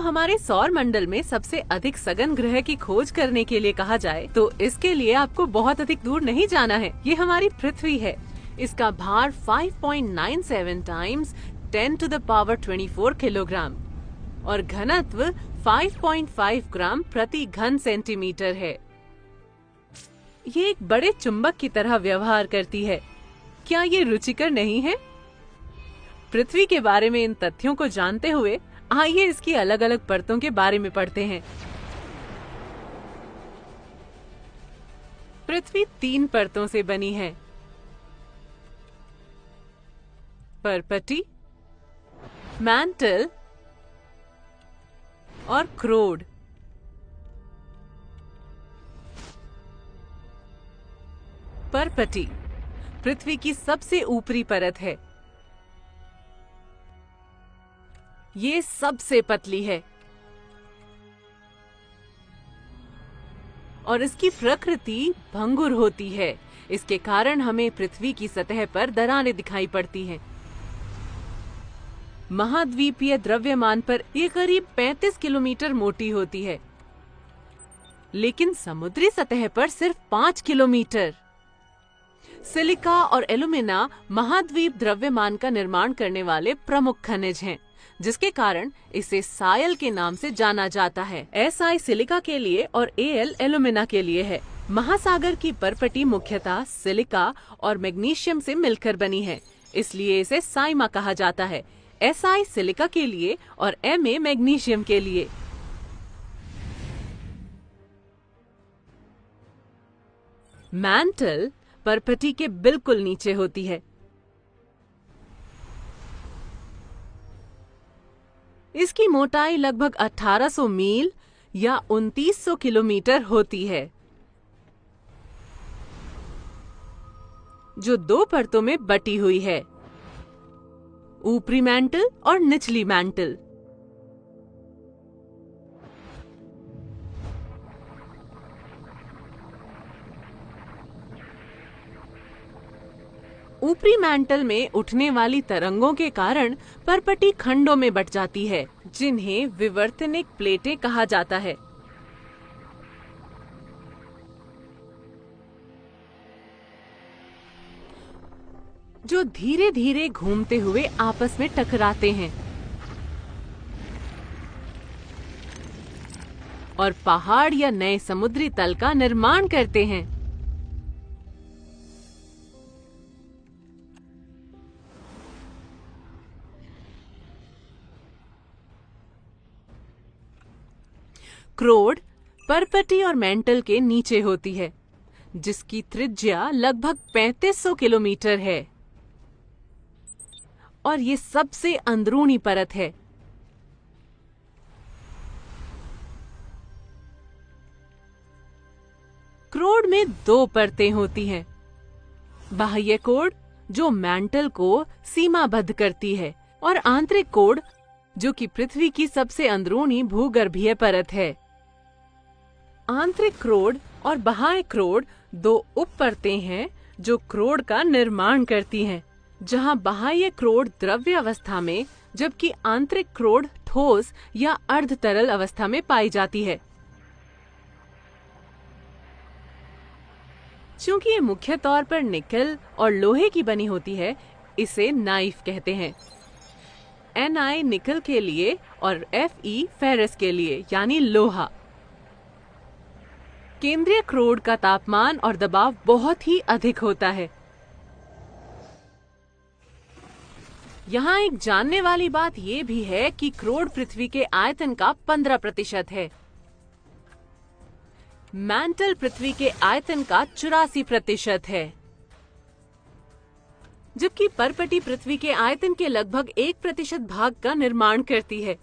हमारे सौर मंडल में सबसे अधिक सघन ग्रह की खोज करने के लिए कहा जाए तो इसके लिए आपको बहुत अधिक दूर नहीं जाना है। ये हमारी पृथ्वी है। इसका भार 5.97 टाइम्स 10⁻24 किलोग्राम और घनत्व 5.5 ग्राम प्रति घन सेंटीमीटर है। ये एक बड़े चुंबक की तरह व्यवहार करती है। क्या ये रुचिकर नहीं है? पृथ्वी के बारे में इन तथ्यों को जानते हुए आइए इसकी अलग अलग परतों के बारे में पढ़ते हैं। पृथ्वी 3 परतों से बनी है। परपटी, मैंटल और क्रोड। परपटी पृथ्वी की सबसे ऊपरी परत है। ये सबसे पतली है और इसकी प्रकृति भंगुर होती है। इसके कारण हमें पृथ्वी की सतह पर दरारें दिखाई पड़ती हैं। महाद्वीपीय द्रव्यमान पर ये करीब 35 किलोमीटर मोटी होती है, लेकिन समुद्री सतह पर सिर्फ 5 किलोमीटर। सिलिका और एल्यूमिना महाद्वीप द्रव्यमान का निर्माण करने वाले प्रमुख खनिज हैं, जिसके कारण इसे सायल के नाम से जाना जाता है। SI सिलिका के लिए और Al एल्यूमिना के लिए है। महासागर की परपटी मुख्यतः सिलिका और मैग्नीशियम से मिलकर बनी है, इसलिए इसे साइमा कहा जाता है। SI सिलिका के लिए और Ma मैग्नीशियम के लिए। मैंटल परपटी के बिल्कुल नीचे होती है। इसकी मोटाई लगभग 1800 मील या 2900 किलोमीटर होती है, जो 2 परतों में बटी हुई है, ऊपरी मैंटल और निचली मैंटल। ऊपरी मैंटल में उठने वाली तरंगों के कारण परपटी खंडों में बट जाती है, जिन्हें विवर्तनिक प्लेटें कहा जाता है। जो धीरे धीरे घूमते हुए आपस में टकराते हैं और पहाड़ या नए समुद्री तल का निर्माण करते हैं। क्रोड परपटी और मैंटल के नीचे होती है, जिसकी त्रिज्या लगभग 3500 किलोमीटर है और ये सबसे अंदरूनी परत है। क्रोड में 2 परतें होती हैं। बाह्य कोड जो मैंटल को सीमाबद्ध करती है और आंतरिक कोड जो कि पृथ्वी की सबसे अंदरूनी भूगर्भीय परत है। आंतरिक क्रोड और बाह्य क्रोड 2 उप परतें हैं जो क्रोड का निर्माण करती हैं, जहां बाह्य क्रोड द्रव्य अवस्था में जबकि आंतरिक क्रोड ठोस या अर्ध तरल अवस्था में पाई जाती है। चूंकि ये मुख्य तौर पर निकल और लोहे की बनी होती है, इसे नाइफ कहते हैं। Ni निकल के लिए और Fe फेरस के लिए यानी लोहा। केंद्रीय क्रोड का तापमान और दबाव बहुत ही अधिक होता है। यहाँ एक जानने वाली बात यह भी है कि क्रोड पृथ्वी के आयतन का 15% है। मैंटल पृथ्वी के आयतन का 84% है, जबकि परपटी पृथ्वी के आयतन के लगभग 1% भाग का निर्माण करती है।